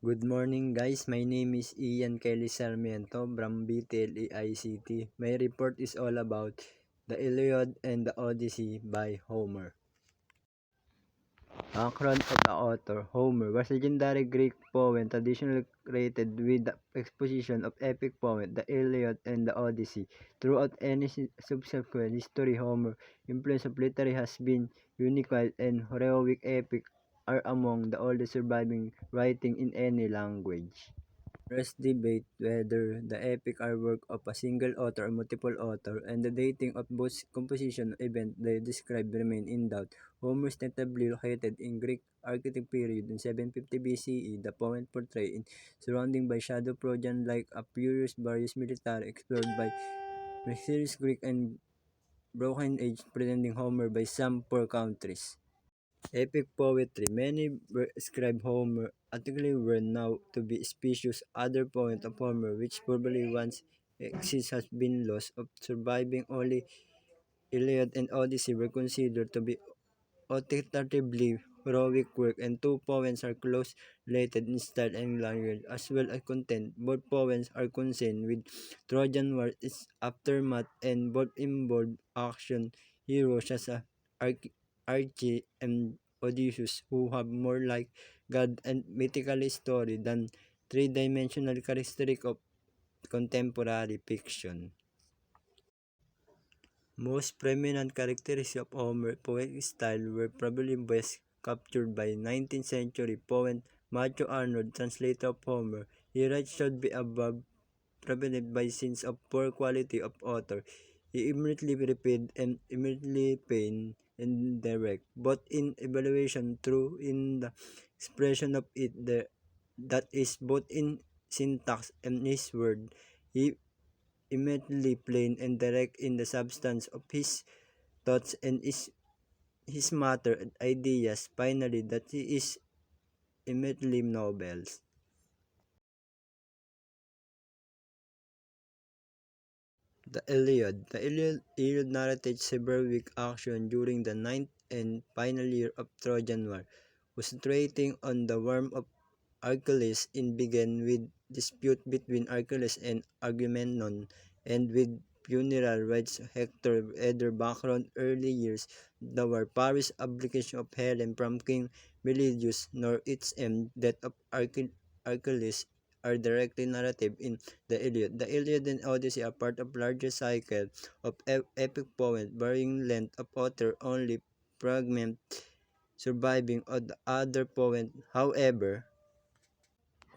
Good morning guys, my name is Ian Kelly Sarmiento from BTLEICT. My report is all about the Iliad and the Odyssey by Homer. Background of the author. Homer was a legendary Greek poet traditionally credited with the exposition of epic poem, the Iliad and the Odyssey. Throughout any subsequent history, Homer's influence of literature has been unique and heroic epic are among the oldest surviving writing in any language. There's debate whether the epic are work of a single author or multiple authors, and the dating of both composition and event they describe remain in doubt. Homer is tentatively located in Greek archaic period in 750 BCE. The poem portrayed in surrounding by shadow Trojan like a furious various military explored by mysterious Greek and Broken Age pretending Homer by some poor countries. Epic poetry. Many ascribe Homer articles were now to be specious. Other poems of Homer, which probably once existed, has been lost. Of surviving only Iliad and Odyssey were considered to be authoritatively heroic work, and two poems are close related in style and language as well as content. Both poems are concerned with Trojan War, its aftermath, and both involve action heroes such as Archie and Odysseus, who have more like god and mythical story than three-dimensional characteristic of contemporary fiction. Most prominent characteristics of Homer's poetic style were probably best captured by 19th century poet Matthew Arnold, translator of Homer. He writes should be above prevalent by sins of poor quality of author. He immediately repeat and immediately pain and direct, both in evaluation through in the expression of it that is both in syntax and his word. He immediately plain and direct in the substance of his thoughts and his matter and ideas. Finally, that he is immediately novels. The Iliad narrates heroic action during the ninth and final year of Trojan War, concentrating on the warmth of Achilles in began with dispute between Achilles and Agamemnon, and with funeral rites Hector either background early years the war Paris abdication of Helen from King Melidius, nor its end death of Achilles are directly narrative in the Iliad. The Iliad and Odyssey are part of larger cycle of epic poems varying length of author only fragment surviving of the other poem. However,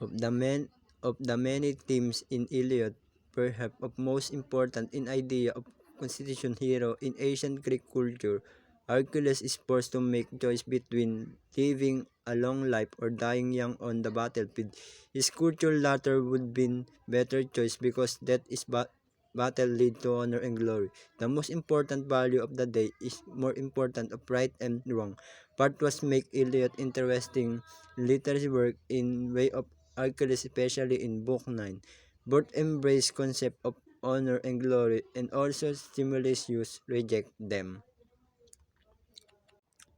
of the men of the many themes in Iliad, perhaps of most important in idea of constitution hero in ancient Greek culture, Hercules is forced to make choice between living a long life or dying young on the battlefield. His culture latter would be better choice because that is battle lead to honor and glory. The most important value of the day is more important of right and wrong. Part was make Iliad interesting literary work in way of Hercules, especially in Book 9. Both embrace concept of honor and glory and also Stimulus reject them.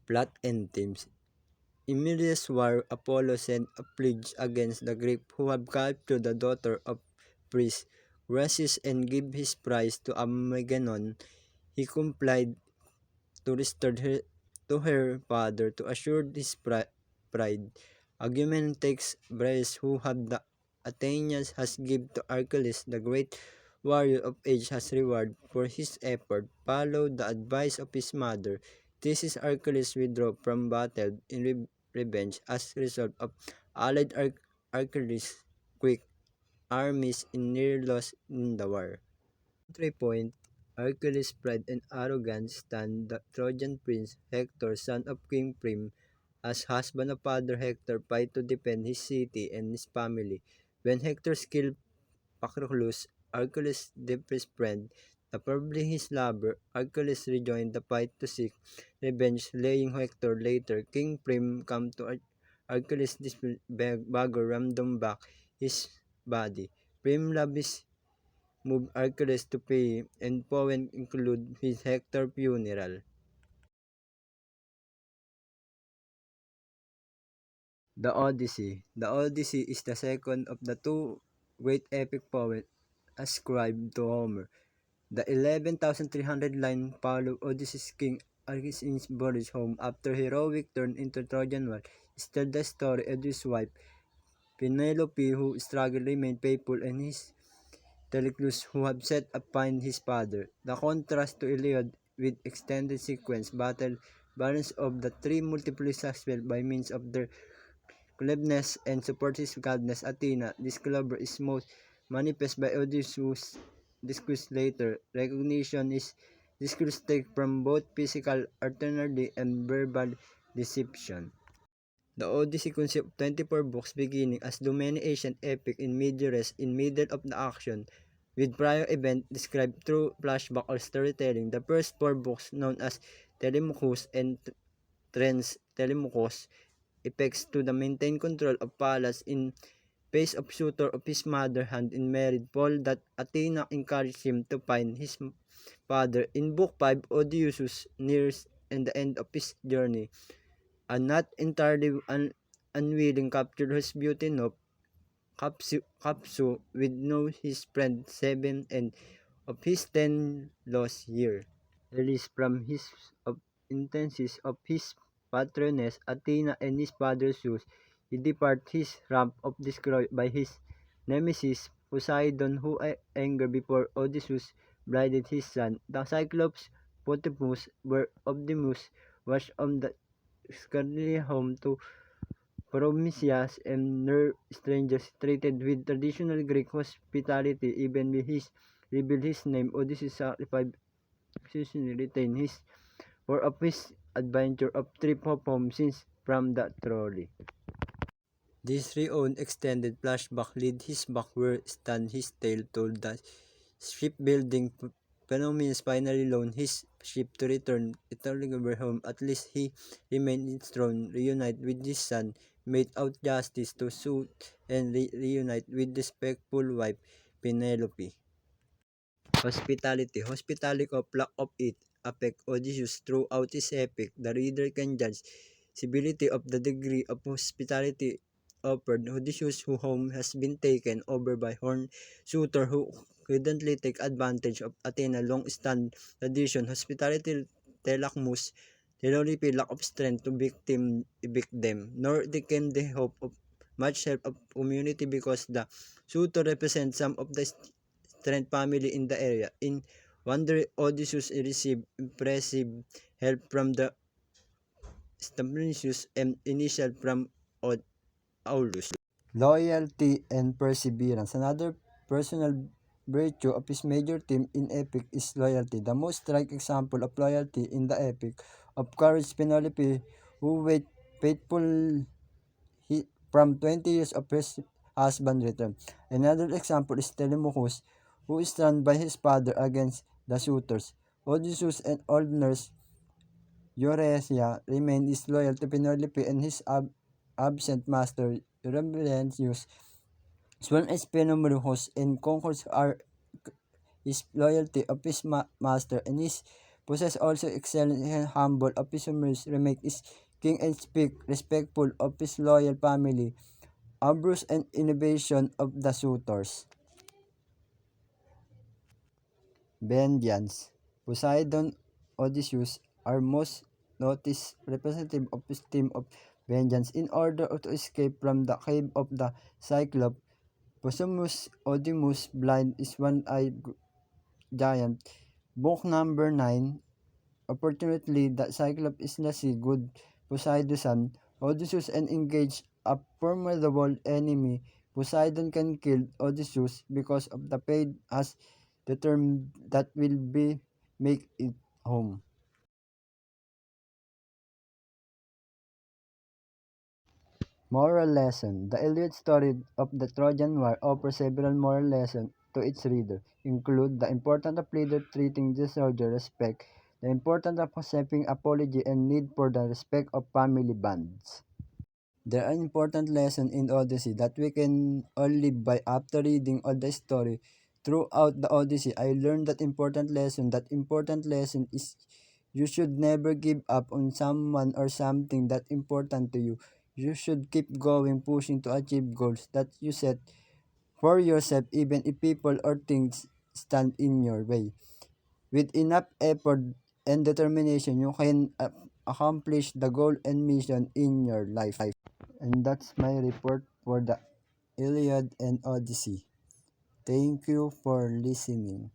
Plot and themes. Immediate war, Apollo sent a pledge against the Greeks who have captured the daughter of priest Rhesus and give his prize to Agamemnon. He complied to restore her to her father to assure his pride. Agamemnon takes Briseis who had the Athenians has give to Hercules, the great warrior of age has reward for his effort, followed the advice of his mother. This is Hercules withdraw from battle in revenge as result of allied Hercules' quick armies in near loss in the war. 3 point. Hercules' pride and arrogance stand the Trojan prince Hector, son of King Priam, as husband of father Hector, fight to defend his city and his family. When Hector killed Patroclus, Hercules' dearest friend, probably his lover, Hercules rejoined the fight to seek revenge, laying Hector later. King Priam come to Hercules' beggar random back his body. Priam loved his move Hercules to pay, and poems include his Hector funeral. The Odyssey. The Odyssey is the second of the two great epic poems ascribed to Homer. The 11,300-line prologue Odysseus King Achilles Boris home after heroic turn into Trojan War is still the story of his wife Penelope who struggled remain faithful and his Teleclus who have set upon his father. The contrast to Iliad with extended sequence battle balance of the three multiply successful by means of their cleverness and supportive goddess Athena. This caliber is most manifest by Odysseus' discourse later. Recognition is discourse take from both physical alternative and verbal deception. The Odyssey consists of 24 books beginning as do many ancient epics in mid-res in middle of the action with prior event described through flashback or storytelling. The first four books known as Telemachus and Trans Telemachus effects to the maintain control of palace in face of suitor of his mother hand in married Paul that Athena encouraged him to find his father. In book 5 Odysseus nears and the end of his journey and not entirely unwilling captured his beauty of Capsu with no his friend 7 and of his 10 lost year. Released from his of intenses of his patroness Athena and his father Zeus, he depart his ramp of destroyed by his nemesis Poseidon who angered before Odysseus blinded his son. The Cyclops Potimus were Optimus was on the scarcely home to Prometheus and near strangers treated with traditional Greek hospitality even with his revealed his name Odysseus sacrificed retain his for of his adventure of trip of home since from the trolley. This re-owned extended flashback lead his back where stand his tale told that shipbuilding phenomenon finally loaned his ship to return eternally home. At least he remained in throne, reunite with his son, made out justice to suit and reunite with respectful wife Penelope. Hospitality of lack of it affect Odysseus throughout his epic. The reader can judge civility of the degree of hospitality offered. Odysseus who home has been taken over by horned suitor who couldn't take advantage of Athena long stand tradition. Hospitality Telachmus Penelope lack of strength to evict them, nor became the hope of much help of community because the suitor represents some of the strength family in the area. In Wonder, Odysseus received impressive help from the Stamblinus and initial from Aulus. Loyalty and perseverance. Another personal virtue of his major theme in epic is loyalty. The most striking example of loyalty in the epic of courage Penelope, who wait faithful from 20 years of his husband return. Another example is Telemachus, who stand by his father against the suitors. Odysseus and old nurse Eurythia remain disloyal to Penelope and his absent master Eurymachus. Sworn as Penelope and conquers are his loyalty of his master and his possess also excellent and humble of his remake is king and speak respectful of his loyal family. Abuse and innovation of the suitors. Vengeance. Poseidon, Odysseus are most noticed representative of his theme of vengeance. In order to escape from the cave of the Cyclops, Postumus Odimus blind is one-eyed giant. Book number 9. Opportunely, the Cyclops is Nasi good Poseidon, Odysseus and engage a formidable enemy. Poseidon can kill Odysseus because of the fate has determined that will be make it home. Moral lesson. The Iliad story of the Trojan War offers several moral lessons to its reader, include the importance of leader treating the soldier respect, the importance of accepting apology and need for the respect of family bonds. There are important lessons in Odyssey that we can all live by after reading all the story. Throughout the Odyssey, I learned that important lesson. That important lesson is you should never give up on someone or something that important to you. You should keep going, pushing to achieve goals that you set for yourself, even if people or things stand in your way. With enough effort and determination, you can accomplish the goal and mission in your life. And that's my report for the Iliad and Odyssey. Thank you for listening.